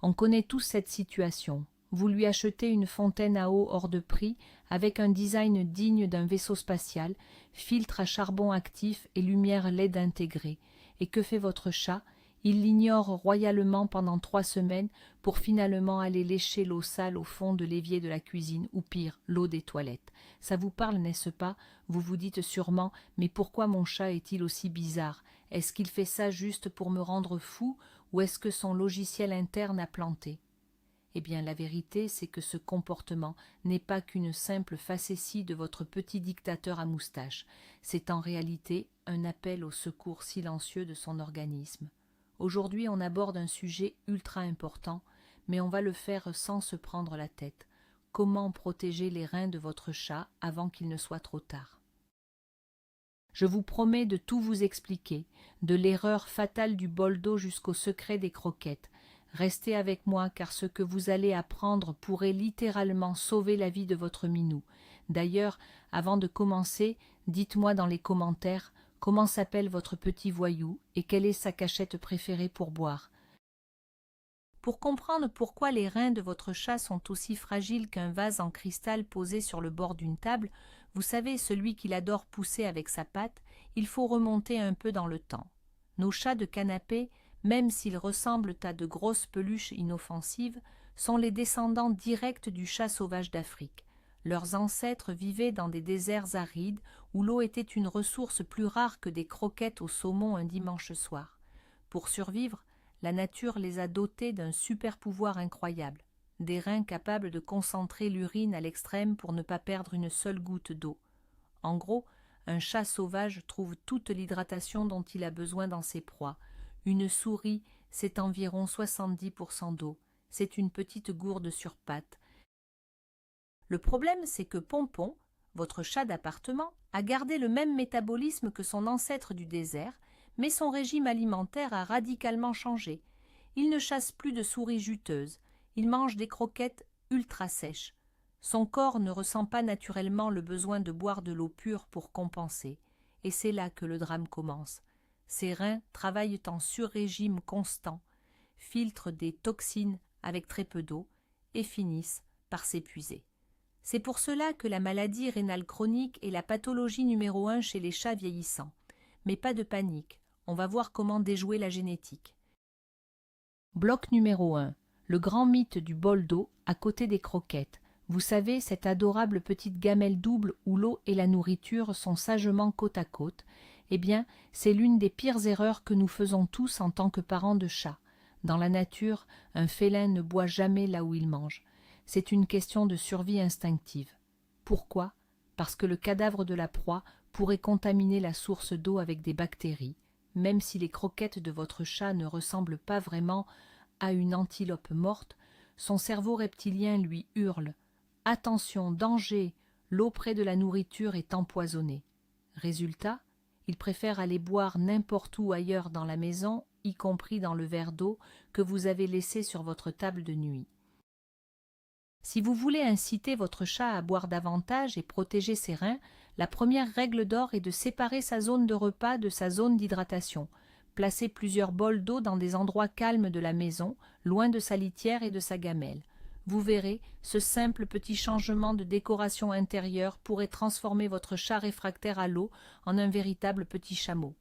On connaît tous cette situation. Vous lui achetez une fontaine à eau hors de prix, avec un design digne d'un vaisseau spatial, filtre à charbon actif et lumière LED intégrée. Et que fait votre chat? Il l'ignore royalement pendant 3 semaines pour finalement aller lécher l'eau sale au fond de l'évier de la cuisine, ou pire, l'eau des toilettes. Ça vous parle, n'est-ce pas? Vous vous dites sûrement, mais pourquoi mon chat est-il aussi bizarre? Est-ce qu'il fait ça juste pour me rendre fou, ou est-ce que son logiciel interne a planté? Eh bien, la vérité, c'est que ce comportement n'est pas qu'une simple facétie de votre petit dictateur à moustache. C'est en réalité un appel au secours silencieux de son organisme. Aujourd'hui, on aborde un sujet ultra important, mais on va le faire sans se prendre la tête. Comment protéger les reins de votre chat avant qu'il ne soit trop tard? Je vous promets de tout vous expliquer, de l'erreur fatale du bol d'eau jusqu'au secret des croquettes. Restez avec moi car ce que vous allez apprendre pourrait littéralement sauver la vie de votre minou. D'ailleurs, avant de commencer, dites-moi dans les commentaires comment s'appelle votre petit voyou et quelle est sa cachette préférée pour boire. Pour comprendre pourquoi les reins de votre chat sont aussi fragiles qu'un vase en cristal posé sur le bord d'une table, vous savez, celui qu'il adore pousser avec sa patte, il faut remonter un peu dans le temps. Nos chats de canapé, même s'ils ressemblent à de grosses peluches inoffensives, sont les descendants directs du chat sauvage d'Afrique. Leurs ancêtres vivaient dans des déserts arides où l'eau était une ressource plus rare que des croquettes au saumon un dimanche soir. Pour survivre, la nature les a dotés d'un super pouvoir incroyable, des reins capables de concentrer l'urine à l'extrême pour ne pas perdre une seule goutte d'eau. En gros, un chat sauvage trouve toute l'hydratation dont il a besoin dans ses proies. Une souris, c'est environ 70% d'eau. C'est une petite gourde sur pattes. Le problème, c'est que Pompon, votre chat d'appartement, a gardé le même métabolisme que son ancêtre du désert, mais son régime alimentaire a radicalement changé. Il ne chasse plus de souris juteuses, il mange des croquettes ultra sèches. Son corps ne ressent pas naturellement le besoin de boire de l'eau pure pour compenser, et c'est là que le drame commence. Ses reins travaillent en sur-régime constant, filtrent des toxines avec très peu d'eau et finissent par s'épuiser. C'est pour cela que la maladie rénale chronique est la pathologie numéro 1 chez les chats vieillissants. Mais pas de panique, on va voir comment déjouer la génétique. Bloc numéro 1. Le grand mythe du bol d'eau à côté des croquettes. Vous savez, cette adorable petite gamelle double où l'eau et la nourriture sont sagement côte à côte. Eh bien, c'est l'une des pires erreurs que nous faisons tous en tant que parents de chats. Dans la nature, un félin ne boit jamais là où il mange. C'est une question de survie instinctive. Pourquoi? Parce que le cadavre de la proie pourrait contaminer la source d'eau avec des bactéries, même si les croquettes de votre chat ne ressemblent pas vraiment à une antilope morte, son cerveau reptilien lui hurle « Attention, danger, l'eau près de la nourriture est empoisonnée ». Résultat, il préfère aller boire n'importe où ailleurs dans la maison, y compris dans le verre d'eau que vous avez laissé sur votre table de nuit. Si vous voulez inciter votre chat à boire davantage et protéger ses reins, la première règle d'or est de séparer sa zone de repas de sa zone d'hydratation. Placez plusieurs bols d'eau dans des endroits calmes de la maison, loin de sa litière et de sa gamelle. Vous verrez, ce simple petit changement de décoration intérieure pourrait transformer votre chat réfractaire à l'eau en un véritable petit chameau.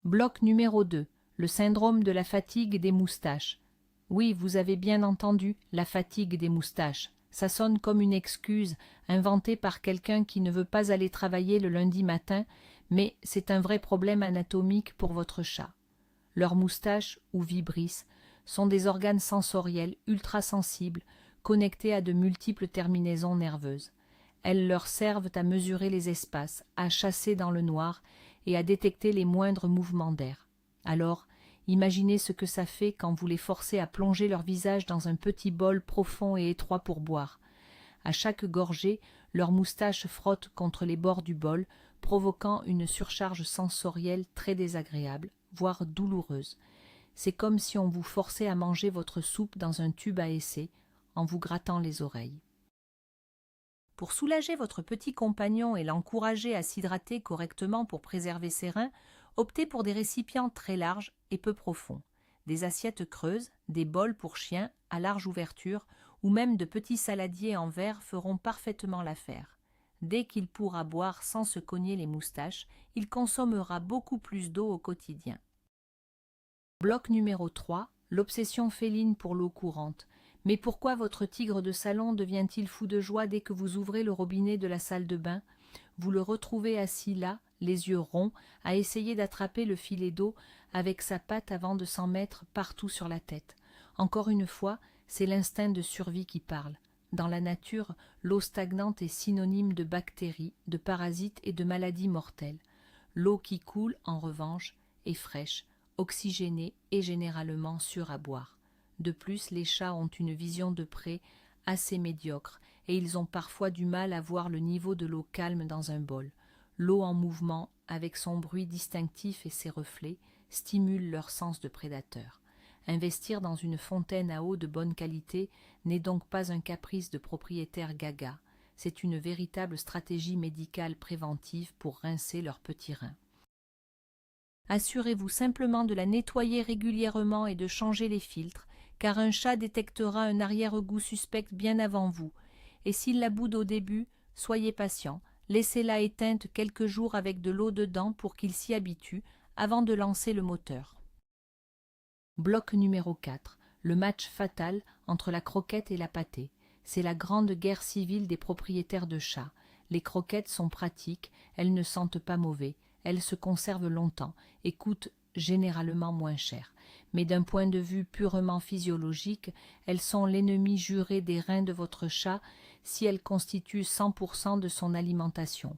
Bloc numéro 2. Le syndrome de la fatigue des moustaches. Oui, vous avez bien entendu, la fatigue des moustaches. Ça sonne comme une excuse inventée par quelqu'un qui ne veut pas aller travailler le lundi matin, mais c'est un vrai problème anatomique pour votre chat. Leurs moustaches, ou vibrisses, sont des organes sensoriels ultra sensibles, connectés à de multiples terminaisons nerveuses. Elles leur servent à mesurer les espaces, à chasser dans le noir et à détecter les moindres mouvements d'air. Alors, imaginez ce que ça fait quand vous les forcez à plonger leur visage dans un petit bol profond et étroit pour boire. À chaque gorgée, leurs moustaches frottent contre les bords du bol, provoquant une surcharge sensorielle très désagréable, voire douloureuse. C'est comme si on vous forçait à manger votre soupe dans un tube à essai, en vous grattant les oreilles. Pour soulager votre petit compagnon et l'encourager à s'hydrater correctement pour préserver ses reins, optez pour des récipients très larges et peu profonds. des assiettes creuses, des bols pour chiens à large ouverture ou même de petits saladiers en verre feront parfaitement l'affaire. Dès qu'il pourra boire sans se cogner les moustaches, il consommera beaucoup plus d'eau au quotidien. Bloc numéro 3. L'obsession féline pour l'eau courante. Mais pourquoi votre tigre de salon devient-il fou de joie dès que vous ouvrez le robinet de la salle de bain? Vous le retrouvez assis là, les yeux ronds, à essayer d'attraper le filet d'eau avec sa patte avant de s'en mettre partout sur la tête. Encore une fois, c'est l'instinct de survie qui parle. Dans la nature, l'eau stagnante est synonyme de bactéries, de parasites et de maladies mortelles. L'eau qui coule, en revanche, est fraîche, oxygénée et généralement sûre à boire. De plus, les chats ont une vision de près assez médiocre et ils ont parfois du mal à voir le niveau de l'eau calme dans un bol. L'eau en mouvement, avec son bruit distinctif et ses reflets, stimule leur sens de prédateur. Investir dans une fontaine à eau de bonne qualité n'est donc pas un caprice de propriétaire gaga, c'est une véritable stratégie médicale préventive pour rincer leurs petits reins. Assurez-vous simplement de la nettoyer régulièrement et de changer les filtres, car un chat détectera un arrière-goût suspect bien avant vous. Et s'il la boude au début, soyez patient, laissez-la éteinte quelques jours avec de l'eau dedans pour qu'il s'y habitue avant de lancer le moteur. Bloc numéro 4. Le match fatal entre la croquette et la pâtée. C'est la grande guerre civile des propriétaires de chats. Les croquettes sont pratiques, elles ne sentent pas mauvais, elles se conservent longtemps et coûtent généralement moins cher. Mais d'un point de vue purement physiologique, elles sont l'ennemi juré des reins de votre chat si elles constituent 100% de son alimentation.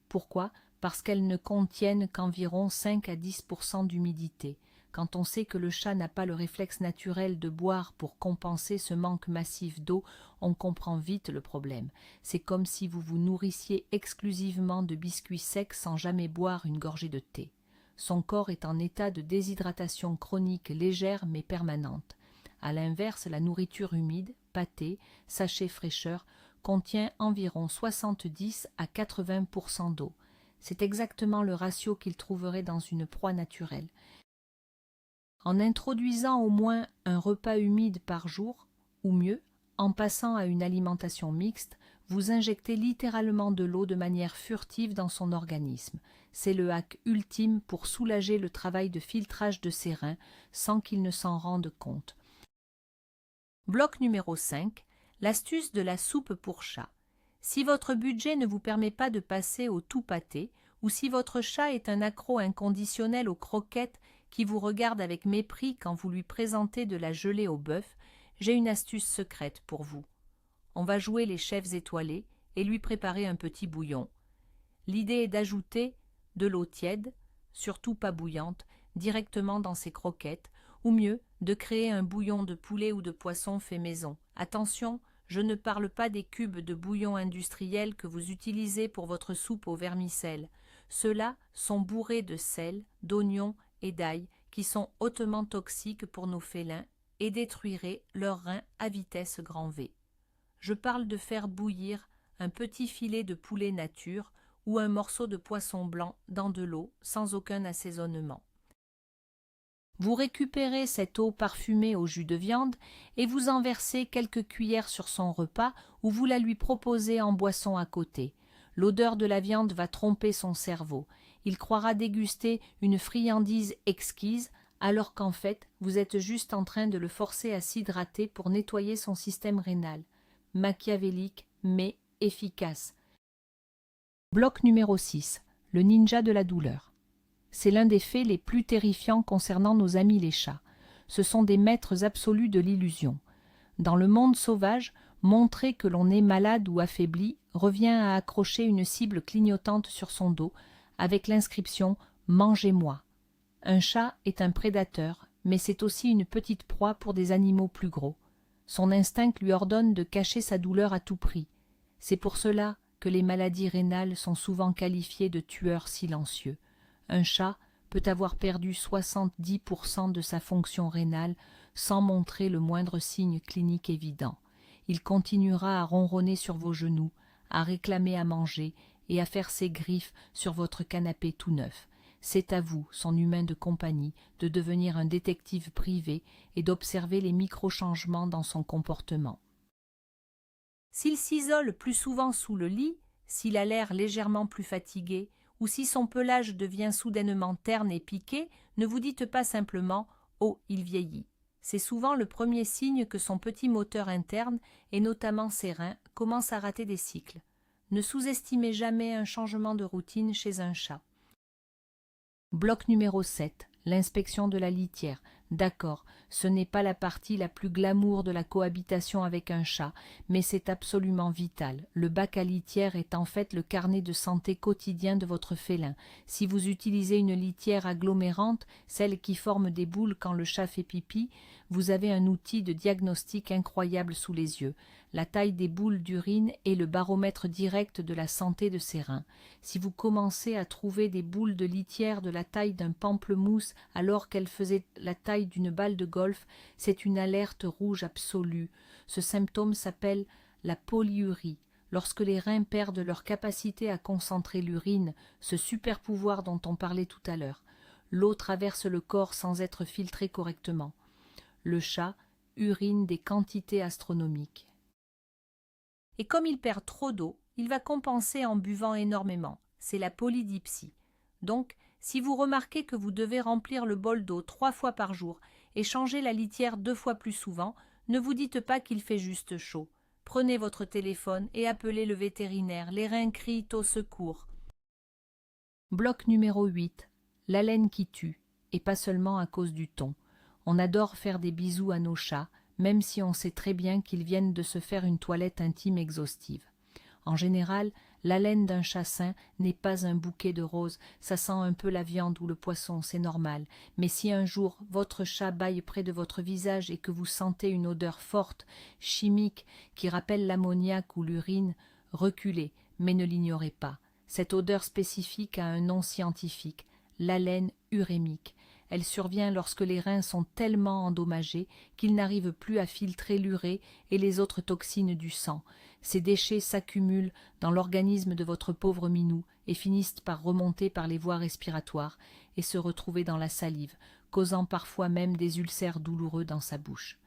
Pourquoi? Parce qu'elles ne contiennent qu'environ 5 à 10% d'humidité. Quand on sait que le chat n'a pas le réflexe naturel de boire pour compenser ce manque massif d'eau, on comprend vite le problème. C'est comme si vous vous nourrissiez exclusivement de biscuits secs sans jamais boire une gorgée de thé. Son corps est en état de déshydratation chronique légère mais permanente. À l'inverse, la nourriture humide, pâtée, sachet fraîcheur, contient environ 70 à 80% d'eau. C'est exactement le ratio qu'il trouverait dans une proie naturelle. En introduisant au moins un repas humide par jour, ou mieux, en passant à une alimentation mixte, vous injectez littéralement de l'eau de manière furtive dans son organisme. C'est le hack ultime pour soulager le travail de filtrage de ses reins sans qu'il ne s'en rende compte. Bloc numéro 5. L'astuce de la soupe pour chat. Si votre budget ne vous permet pas de passer au tout pâté, ou si votre chat est un accro inconditionnel aux croquettes qui vous regarde avec mépris quand vous lui présentez de la gelée au bœuf, j'ai une astuce secrète pour vous. On va jouer les chefs étoilés et lui préparer un petit bouillon. L'idée est d'ajouter de l'eau tiède, surtout pas bouillante, directement dans ses croquettes, ou mieux, de créer un bouillon de poulet ou de poisson fait maison. Attention, je ne parle pas des cubes de bouillon industriel que vous utilisez pour votre soupe au vermicelle. Ceux-là sont bourrés de sel, d'oignons et d'ail qui sont hautement toxiques pour nos félins et détruiraient leurs reins à vitesse grand V. Je parle de faire bouillir un petit filet de poulet nature ou un morceau de poisson blanc dans de l'eau sans aucun assaisonnement. Vous récupérez cette eau parfumée au jus de viande et vous en versez quelques cuillères sur son repas ou vous la lui proposez en boisson à côté. L'odeur de la viande va tromper son cerveau. Il croira déguster une friandise exquise alors qu'en fait, vous êtes juste en train de le forcer à s'hydrater pour nettoyer son système rénal. Machiavélique, mais efficace. Bloc numéro 6. Le ninja de la douleur. C'est l'un des faits les plus terrifiants concernant nos amis les chats. Ce sont des maîtres absolus de l'illusion. Dans le monde sauvage, montrer que l'on est malade ou affaibli revient à accrocher une cible clignotante sur son dos avec l'inscription « Mangez-moi ». Un chat est un prédateur, mais c'est aussi une petite proie pour des animaux plus gros. Son instinct lui ordonne de cacher sa douleur à tout prix. C'est pour cela que les maladies rénales sont souvent qualifiées de tueurs silencieux. Un chat peut avoir perdu 70% de sa fonction rénale sans montrer le moindre signe clinique évident. Il continuera à ronronner sur vos genoux, à réclamer à manger et à faire ses griffes sur votre canapé tout neuf. c'est à vous, son humain de compagnie, de devenir un détective privé et d'observer les micro-changements dans son comportement. S'il s'isole plus souvent sous le lit, s'il a l'air légèrement plus fatigué, ou si son pelage devient soudainement terne et piqué, ne vous dites pas simplement « Oh, il vieillit ». C'est souvent le premier signe que son petit moteur interne, et notamment ses reins, commence à rater des cycles. Ne sous-estimez jamais un changement de routine chez un chat. Bloc numéro 7. L'inspection de la litière. D'accord, ce n'est pas la partie la plus glamour de la cohabitation avec un chat, mais c'est absolument vital. Le bac à litière est en fait le carnet de santé quotidien de votre félin. Si vous utilisez une litière agglomérante, celle qui forme des boules quand le chat fait pipi, vous avez un outil de diagnostic incroyable sous les yeux. La taille des boules d'urine est le baromètre direct de la santé de ses reins. Si vous commencez à trouver des boules de litière de la taille d'un pamplemousse alors qu'elles faisaient la taille d'une balle de golf, c'est une alerte rouge absolue. Ce symptôme s'appelle la polyurie. Lorsque les reins perdent leur capacité à concentrer l'urine, ce super pouvoir dont on parlait tout à l'heure, l'eau traverse le corps sans être filtrée correctement. Le chat urine des quantités astronomiques. Et comme il perd trop d'eau, il va compenser en buvant énormément. C'est la polydipsie. Donc, si vous remarquez que vous devez remplir le bol d'eau 3 fois par jour et changer la litière 2 fois plus souvent, ne vous dites pas qu'il fait juste chaud. Prenez votre téléphone et appelez le vétérinaire. Les reins crient au secours. Bloc numéro 8. L'haleine qui tue, et pas seulement à cause du ton. On adore faire des bisous à nos chats, même si on sait très bien qu'ils viennent de se faire une toilette intime exhaustive. En général, l'haleine d'un chat sain n'est pas un bouquet de roses, ça sent un peu la viande ou le poisson, c'est normal. Mais si un jour votre chat bâille près de votre visage et que vous sentez une odeur forte, chimique, qui rappelle l'ammoniac ou l'urine, reculez, mais ne l'ignorez pas. Cette odeur spécifique a un nom scientifique, l'haleine urémique. Elle survient lorsque les reins sont tellement endommagés qu'ils n'arrivent plus à filtrer l'urée et les autres toxines du sang. Ces déchets s'accumulent dans l'organisme de votre pauvre minou et finissent par remonter par les voies respiratoires et se retrouver dans la salive, causant parfois même des ulcères douloureux dans sa bouche.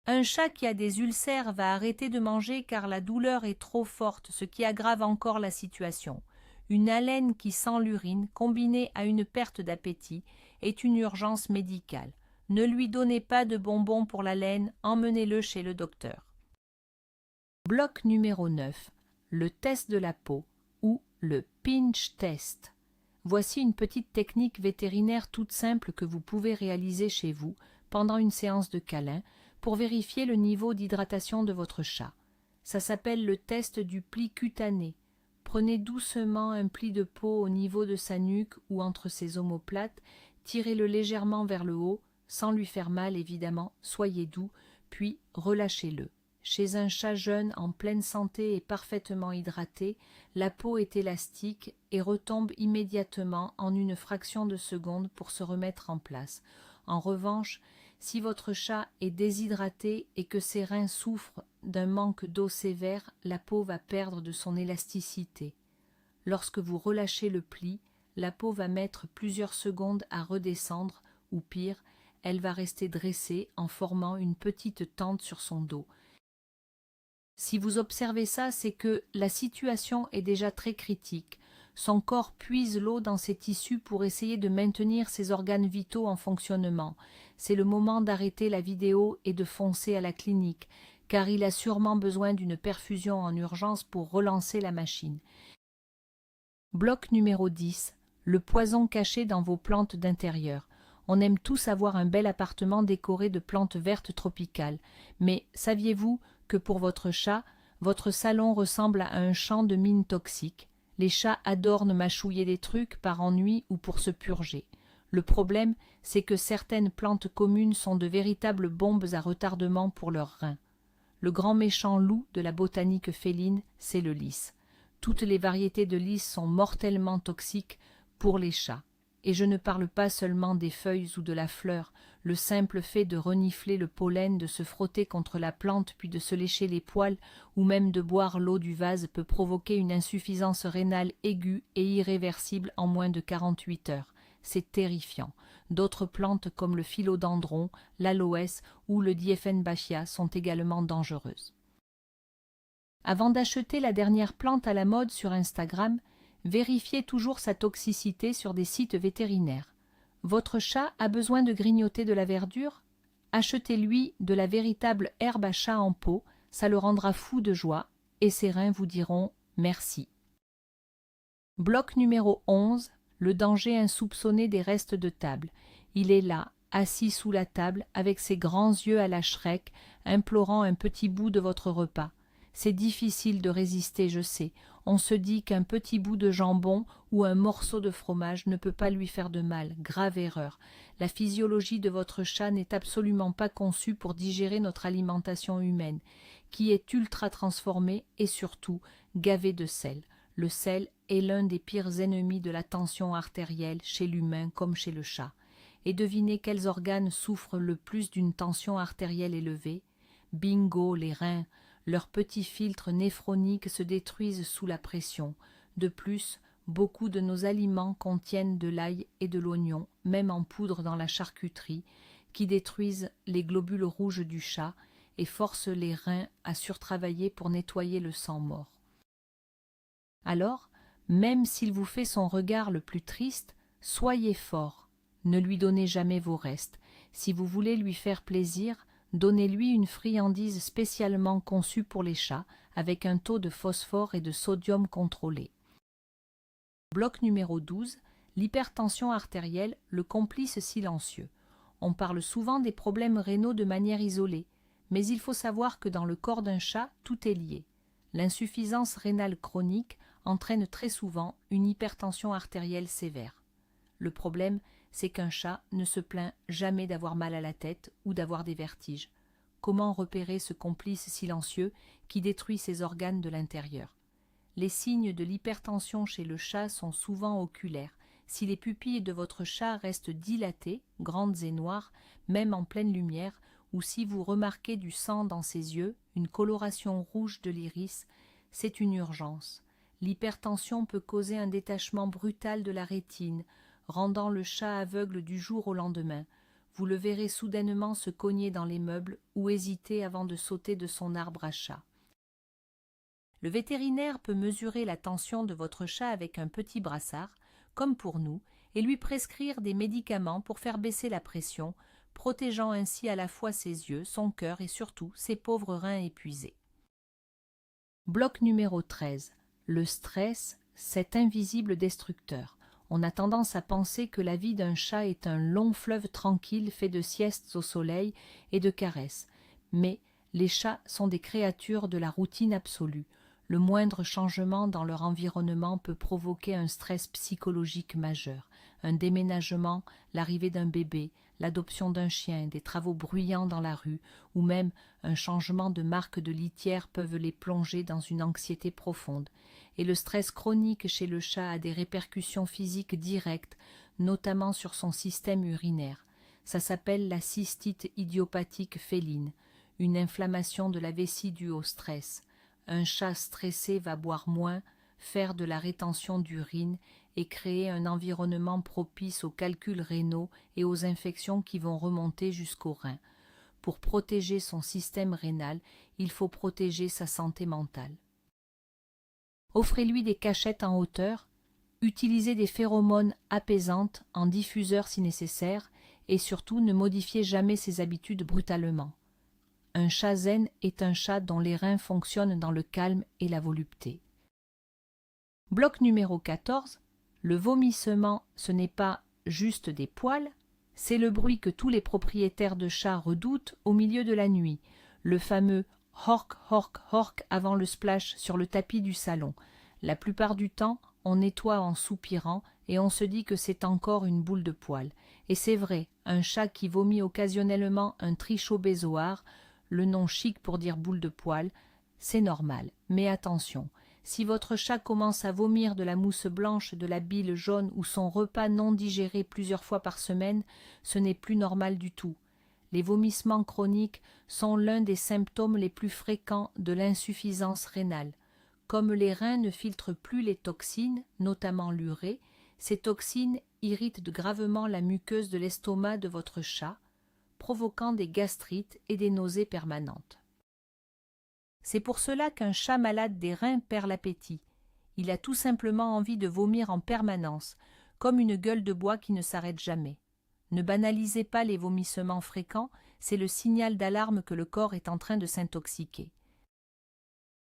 Un chat qui a des ulcères va arrêter de manger car la douleur est trop forte, ce qui aggrave encore la situation. Une haleine qui sent l'urine, combinée à une perte d'appétit, est une urgence médicale. Ne lui donnez pas de bonbons pour l'haleine, emmenez-le chez le docteur. Bloc numéro 9. Le test de la peau, ou le pinch test. Voici une petite technique vétérinaire toute simple que vous pouvez réaliser chez vous pendant une séance de câlin pour vérifier le niveau d'hydratation de votre chat. Ça s'appelle le test du pli cutané. Prenez doucement un pli de peau au niveau de sa nuque ou entre ses omoplates, tirez-le légèrement vers le haut, sans lui faire mal évidemment, soyez doux, puis relâchez-le. Chez un chat jeune en pleine santé et parfaitement hydraté, la peau est élastique et retombe immédiatement en une fraction de seconde pour se remettre en place. En revanche, si votre chat est déshydraté et que ses reins souffrent d'un manque d'eau sévère, la peau va perdre de son élasticité. Lorsque vous relâchez le pli, la peau va mettre plusieurs secondes à redescendre, ou pire, elle va rester dressée en formant une petite tente sur son dos. Si vous observez ça, c'est que la situation est déjà très critique. Son corps puise l'eau dans ses tissus pour essayer de maintenir ses organes vitaux en fonctionnement. C'est le moment d'arrêter la vidéo et de foncer à la clinique, car il a sûrement besoin d'une perfusion en urgence pour relancer la machine. Bloc numéro 10. Le poison caché dans vos plantes d'intérieur. On aime tous avoir un bel appartement décoré de plantes vertes tropicales. Mais saviez-vous que pour votre chat, votre salon ressemble à un champ de mines toxiques? Les chats adorent mâchouiller des trucs par ennui ou pour se purger. Le problème, c'est que certaines plantes communes sont de véritables bombes à retardement pour leurs reins. Le grand méchant loup de la botanique féline, c'est le lys. Toutes les variétés de lys sont mortellement toxiques pour les chats. Et je ne parle pas seulement des feuilles ou de la fleur. Le simple fait de renifler le pollen, de se frotter contre la plante puis de se lécher les poils ou même de boire l'eau du vase peut provoquer une insuffisance rénale aiguë et irréversible en moins de 48 heures. C'est terrifiant. D'autres plantes comme le philodendron, l'aloès ou le Dieffenbachia sont également dangereuses. Avant d'acheter la dernière plante à la mode sur Instagram, vérifiez toujours sa toxicité sur des sites vétérinaires. Votre chat a besoin de grignoter de la verdure? Achetez-lui de la véritable herbe à chat en pot, ça le rendra fou de joie et ses reins vous diront merci. Bloc numéro 11, le danger insoupçonné des restes de table. Il est là, assis sous la table, avec ses grands yeux à la Shrek, implorant un petit bout de votre repas. C'est difficile de résister, je sais. On se dit qu'un petit bout de jambon ou un morceau de fromage ne peut pas lui faire de mal. Grave erreur. La physiologie de votre chat n'est absolument pas conçue pour digérer notre alimentation humaine, qui est ultra transformée et surtout gavée de sel. Le sel est l'un des pires ennemis de la tension artérielle chez l'humain comme chez le chat. Et devinez quels organes souffrent le plus d'une tension artérielle élevée? Bingo, les reins. Leurs petits filtres néphroniques se détruisent sous la pression. De plus, beaucoup de nos aliments contiennent de l'ail et de l'oignon, même en poudre dans la charcuterie, qui détruisent les globules rouges du chat et forcent les reins à surtravailler pour nettoyer le sang mort. Alors, même s'il vous fait son regard le plus triste, soyez fort. Ne lui donnez jamais vos restes. Si vous voulez lui faire plaisir, donnez-lui une friandise spécialement conçue pour les chats, avec un taux de phosphore et de sodium contrôlé. Bloc numéro 12, l'hypertension artérielle, le complice silencieux. On parle souvent des problèmes rénaux de manière isolée, mais il faut savoir que dans le corps d'un chat, tout est lié. L'insuffisance rénale chronique entraîne très souvent une hypertension artérielle sévère. Le problème, c'est qu'un chat ne se plaint jamais d'avoir mal à la tête ou d'avoir des vertiges. Comment repérer ce complice silencieux qui détruit ses organes de l'intérieur? Les signes de l'hypertension chez le chat sont souvent oculaires. Si les pupilles de votre chat restent dilatées, grandes et noires, même en pleine lumière, ou si vous remarquez du sang dans ses yeux, une coloration rouge de l'iris, c'est une urgence. L'hypertension peut causer un détachement brutal de la rétine, rendant le chat aveugle du jour au lendemain. Vous le verrez soudainement se cogner dans les meubles ou hésiter avant de sauter de son arbre à chat. Le vétérinaire peut mesurer la tension de votre chat avec un petit brassard, comme pour nous, et lui prescrire des médicaments pour faire baisser la pression, protégeant ainsi à la fois ses yeux, son cœur et surtout ses pauvres reins épuisés. Bloc numéro 13. Le stress, cet invisible destructeur. On a tendance à penser que la vie d'un chat est un long fleuve tranquille fait de siestes au soleil et de caresses. Mais les chats sont des créatures de la routine absolue. Le moindre changement dans leur environnement peut provoquer un stress psychologique majeur. Un déménagement, l'arrivée d'un bébé, l'adoption d'un chien, des travaux bruyants dans la rue ou même un changement de marque de litière peuvent les plonger dans une anxiété profonde. Et le stress chronique chez le chat a des répercussions physiques directes, notamment sur son système urinaire. Ça s'appelle la cystite idiopathique féline, une inflammation de la vessie due au stress. Un chat stressé va boire moins, faire de la rétention d'urine et créer un environnement propice aux calculs rénaux et aux infections qui vont remonter jusqu'aux reins. Pour protéger son système rénal, il faut protéger sa santé mentale. Offrez-lui des cachettes en hauteur, utilisez des phéromones apaisantes en diffuseur si nécessaire et surtout ne modifiez jamais ses habitudes brutalement. Un chat zen est un chat dont les reins fonctionnent dans le calme et la volupté. Bloc numéro 14. Le vomissement, ce n'est pas juste des poils, c'est le bruit que tous les propriétaires de chats redoutent au milieu de la nuit, le fameux « hork, hork, hork » avant le splash sur le tapis du salon. La plupart du temps, on nettoie en soupirant et on se dit que c'est encore une boule de poils. Et c'est vrai, un chat qui vomit occasionnellement un trichobézoar, le nom chic pour dire boule de poils, c'est normal. Mais attention, Si votre chat commence à vomir de la mousse blanche, de la bile jaune ou son repas non digéré plusieurs fois par semaine, ce n'est plus normal du tout. Les vomissements chroniques sont l'un des symptômes les plus fréquents de l'insuffisance rénale. Comme les reins ne filtrent plus les toxines, notamment l'urée, ces toxines irritent gravement la muqueuse de l'estomac de votre chat, provoquant des gastrites et des nausées permanentes. C'est pour cela qu'un chat malade des reins perd l'appétit. Il a tout simplement envie de vomir en permanence, comme une gueule de bois qui ne s'arrête jamais. Ne banalisez pas les vomissements fréquents, c'est le signal d'alarme que le corps est en train de s'intoxiquer.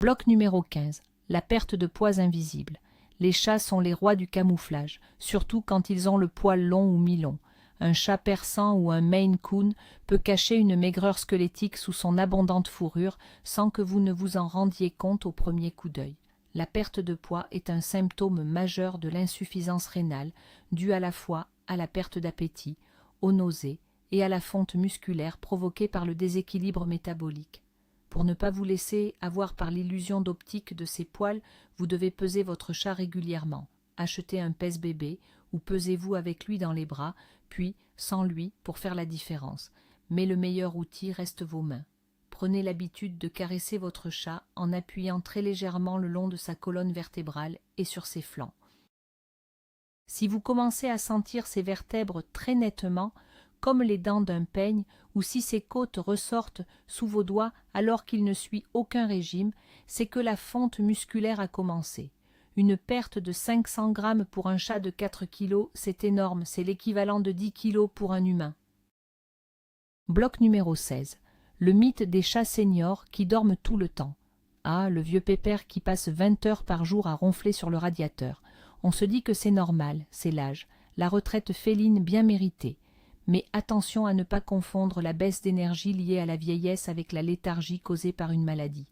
Bloc numéro 15. La perte de poids invisible. Les chats sont les rois du camouflage, surtout quand ils ont le poil long ou mi-long. Un chat persan ou un Maine Coon peut cacher une maigreur squelettique sous son abondante fourrure sans que vous ne vous en rendiez compte au premier coup d'œil. La perte de poids est un symptôme majeur de l'insuffisance rénale, due à la fois à la perte d'appétit, aux nausées et à la fonte musculaire provoquée par le déséquilibre métabolique. Pour ne pas vous laisser avoir par l'illusion d'optique de ses poils, vous devez peser votre chat régulièrement. Achetez un pèse-bébé ou pesez-vous avec lui dans les bras, puis sans lui pour faire la différence. Mais le meilleur outil reste vos mains. Prenez l'habitude de caresser votre chat en appuyant très légèrement le long de sa colonne vertébrale et sur ses flancs. Si vous commencez à sentir ses vertèbres très nettement, comme les dents d'un peigne, ou si ses côtes ressortent sous vos doigts alors qu'il ne suit aucun régime, c'est que la fonte musculaire a commencé. Une perte de 500 grammes pour un chat de 4 kilos, c'est énorme, c'est l'équivalent de 10 kilos pour un humain. Bloc numéro 16. Le mythe des chats seniors qui dorment tout le temps. Ah, le vieux pépère qui passe 20 heures par jour à ronfler sur le radiateur. On se dit que c'est normal, c'est l'âge, la retraite féline bien méritée. Mais attention à ne pas confondre la baisse d'énergie liée à la vieillesse avec la léthargie causée par une maladie.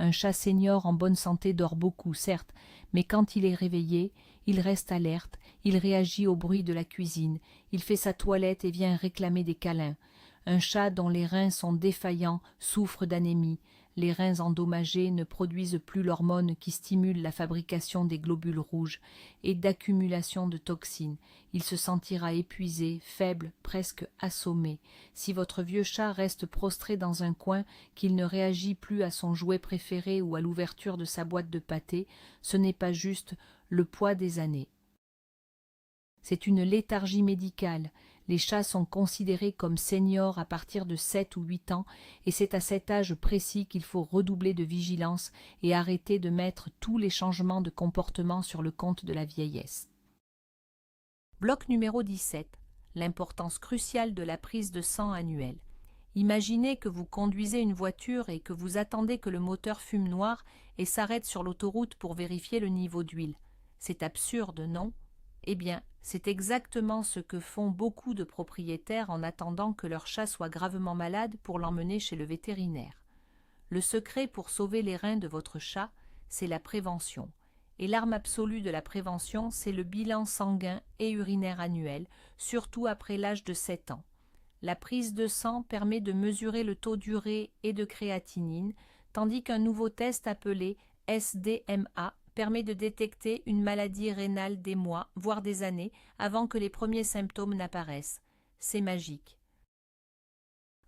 Un chat senior en bonne santé dort beaucoup, certes, mais quand il est réveillé, il reste alerte, il réagit au bruit de la cuisine, il fait sa toilette et vient réclamer des câlins. Un chat dont les reins sont défaillants souffre d'anémie. Les reins endommagés ne produisent plus l'hormone qui stimule la fabrication des globules rouges et d'accumulation de toxines. Il se sentira épuisé, faible, presque assommé. Si votre vieux chat reste prostré dans un coin, qu'il ne réagit plus à son jouet préféré ou à l'ouverture de sa boîte de pâté, ce n'est pas juste le poids des années. C'est une léthargie médicale. Les chats sont considérés comme seniors à partir de 7 ou 8 ans et c'est à cet âge précis qu'il faut redoubler de vigilance et arrêter de mettre tous les changements de comportement sur le compte de la vieillesse. Bloc numéro 17. L'importance cruciale de la prise de sang annuelle. Imaginez que vous conduisez une voiture et que vous attendez que le moteur fume noir et s'arrête sur l'autoroute pour vérifier le niveau d'huile. C'est absurde, non ? Eh bien, c'est exactement ce que font beaucoup de propriétaires en attendant que leur chat soit gravement malade pour l'emmener chez le vétérinaire. Le secret pour sauver les reins de votre chat, c'est la prévention. Et l'arme absolue de la prévention, c'est le bilan sanguin et urinaire annuel, surtout après l'âge de 7 ans. La prise de sang permet de mesurer le taux d'urée et de créatinine, tandis qu'un nouveau test appelé SDMA permet de détecter une maladie rénale des mois, voire des années, avant que les premiers symptômes n'apparaissent. C'est magique.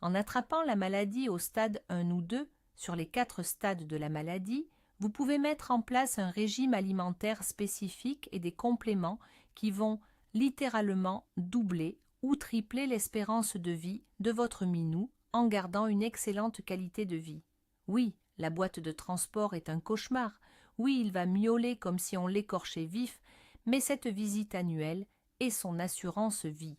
En attrapant la maladie au stade 1 ou 2, sur les 4 stades de la maladie, vous pouvez mettre en place un régime alimentaire spécifique et des compléments qui vont littéralement doubler ou tripler l'espérance de vie de votre minou en gardant une excellente qualité de vie. Oui, la boîte de transport est un cauchemar. Oui, il va miauler comme si on l'écorchait vif, mais cette visite annuelle est son assurance vie.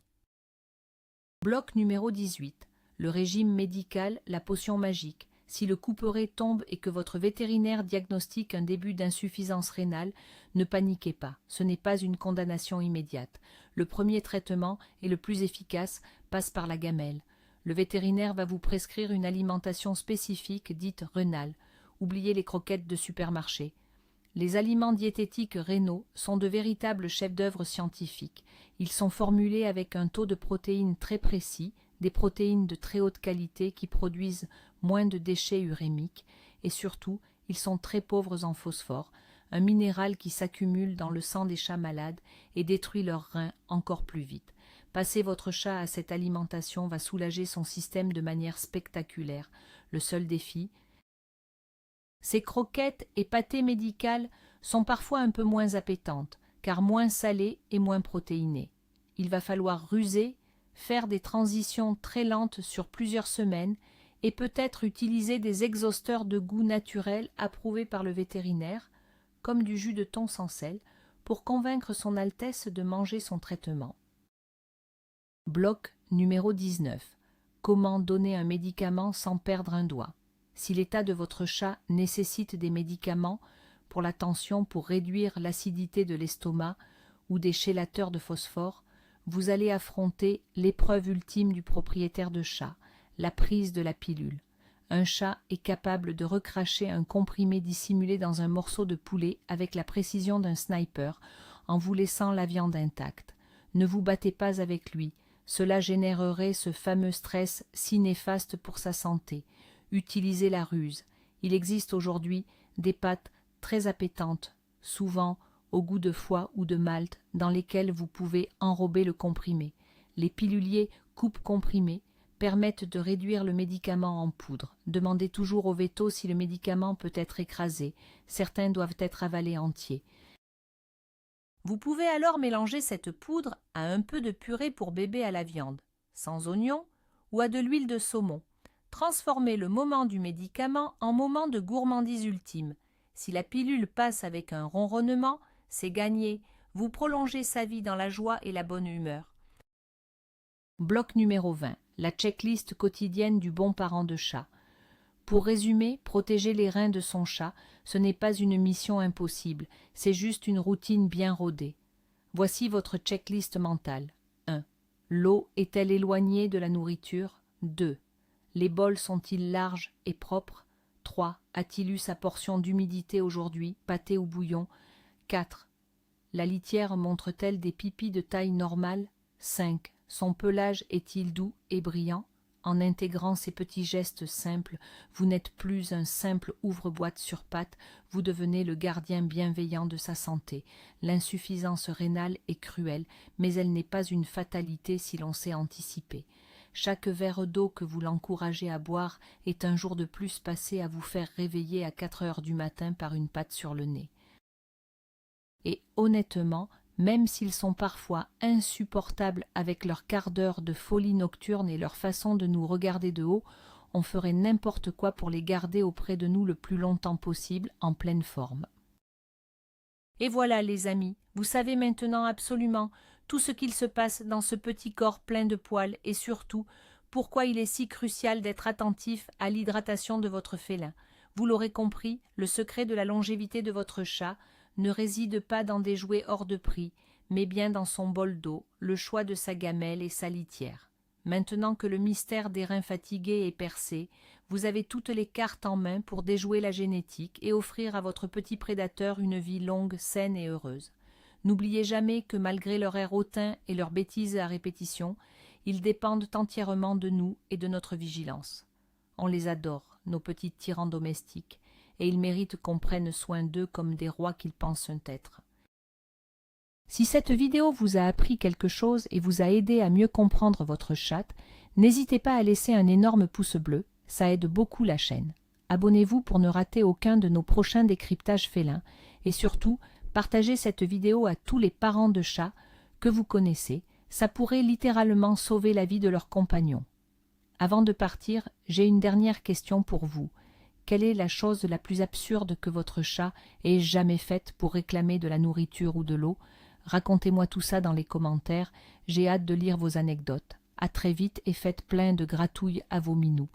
Bloc numéro 18. Le régime médical, la potion magique. Si le couperet tombe et que votre vétérinaire diagnostique un début d'insuffisance rénale, ne paniquez pas, ce n'est pas une condamnation immédiate. Le premier traitement, et le plus efficace, passe par la gamelle. Le vétérinaire va vous prescrire une alimentation spécifique dite rénale. Oubliez les croquettes de supermarché. Les aliments diététiques rénaux sont de véritables chefs-d'œuvre scientifiques. Ils sont formulés avec un taux de protéines très précis, des protéines de très haute qualité qui produisent moins de déchets urémiques, et surtout, ils sont très pauvres en phosphore, un minéral qui s'accumule dans le sang des chats malades et détruit leurs reins encore plus vite. Passer votre chat à cette alimentation va soulager son système de manière spectaculaire. Le seul défi, ces croquettes et pâtés médicales sont parfois un peu moins appétantes, car moins salées et moins protéinées. Il va falloir ruser, faire des transitions très lentes sur plusieurs semaines et peut-être utiliser des exhausteurs de goût naturel approuvés par le vétérinaire, comme du jus de thon sans sel, pour convaincre son Altesse de manger son traitement. Bloc numéro 19. Comment donner un médicament sans perdre un doigt? Si l'état de votre chat nécessite des médicaments pour la tension, pour réduire l'acidité de l'estomac ou des chélateurs de phosphore, vous allez affronter l'épreuve ultime du propriétaire de chat, la prise de la pilule. Un chat est capable de recracher un comprimé dissimulé dans un morceau de poulet avec la précision d'un sniper en vous laissant la viande intacte. Ne vous battez pas avec lui, cela générerait ce fameux stress si néfaste pour sa santé. Utilisez la ruse. Il existe aujourd'hui des pâtes très appétantes, souvent au goût de foie ou de malt, dans lesquelles vous pouvez enrober le comprimé. Les piluliers coupe-comprimés permettent de réduire le médicament en poudre. Demandez toujours au véto si le médicament peut être écrasé. Certains doivent être avalés entiers. Vous pouvez alors mélanger cette poudre à un peu de purée pour bébé à la viande, sans oignon, ou à de l'huile de saumon. Transformez le moment du médicament en moment de gourmandise ultime. Si la pilule passe avec un ronronnement, c'est gagné. Vous prolongez sa vie dans la joie et la bonne humeur. Bloc numéro 20. La checklist quotidienne du bon parent de chat. Pour résumer, protéger les reins de son chat, ce n'est pas une mission impossible, c'est juste une routine bien rodée. Voici votre checklist mentale. 1. L'eau est-elle éloignée de la nourriture? 2. Les bols sont-ils larges et propres? 3. A-t-il eu sa portion d'humidité aujourd'hui, pâté ou bouillon? 4. La litière montre-t-elle des pipis de taille normale? 5. Son pelage est-il doux et brillant? En intégrant ces petits gestes simples, vous n'êtes plus un simple ouvre-boîte sur pattes, vous devenez le gardien bienveillant de sa santé. L'insuffisance rénale est cruelle, mais elle n'est pas une fatalité si l'on sait anticiper. Chaque verre d'eau que vous l'encouragez à boire est un jour de plus passé à vous faire réveiller à 4 heures du matin par une patte sur le nez. Et honnêtement, même s'ils sont parfois insupportables avec leur quart d'heure de folie nocturne et leur façon de nous regarder de haut, on ferait n'importe quoi pour les garder auprès de nous le plus longtemps possible, en pleine forme. Et voilà les amis, vous savez maintenant absolument tout ce qu'il se passe dans ce petit corps plein de poils et surtout pourquoi il est si crucial d'être attentif à l'hydratation de votre félin. Vous l'aurez compris, le secret de la longévité de votre chat ne réside pas dans des jouets hors de prix, mais bien dans son bol d'eau, le choix de sa gamelle et sa litière. Maintenant que le mystère des reins fatigués est percé, vous avez toutes les cartes en main pour déjouer la génétique et offrir à votre petit prédateur une vie longue, saine et heureuse. N'oubliez jamais que malgré leur air hautain et leurs bêtises à répétition, ils dépendent entièrement de nous et de notre vigilance. On les adore, nos petits tyrans domestiques, et ils méritent qu'on prenne soin d'eux comme des rois qu'ils pensent être. Si cette vidéo vous a appris quelque chose et vous a aidé à mieux comprendre votre chatte, n'hésitez pas à laisser un énorme pouce bleu, ça aide beaucoup la chaîne. Abonnez-vous pour ne rater aucun de nos prochains décryptages félins et surtout, partagez cette vidéo à tous les parents de chats que vous connaissez, ça pourrait littéralement sauver la vie de leurs compagnons. Avant de partir, j'ai une dernière question pour vous. Quelle est la chose la plus absurde que votre chat ait jamais faite pour réclamer de la nourriture ou de l'eau? Racontez-moi tout ça dans les commentaires, j'ai hâte de lire vos anecdotes. À très vite et faites plein de gratouilles à vos minous.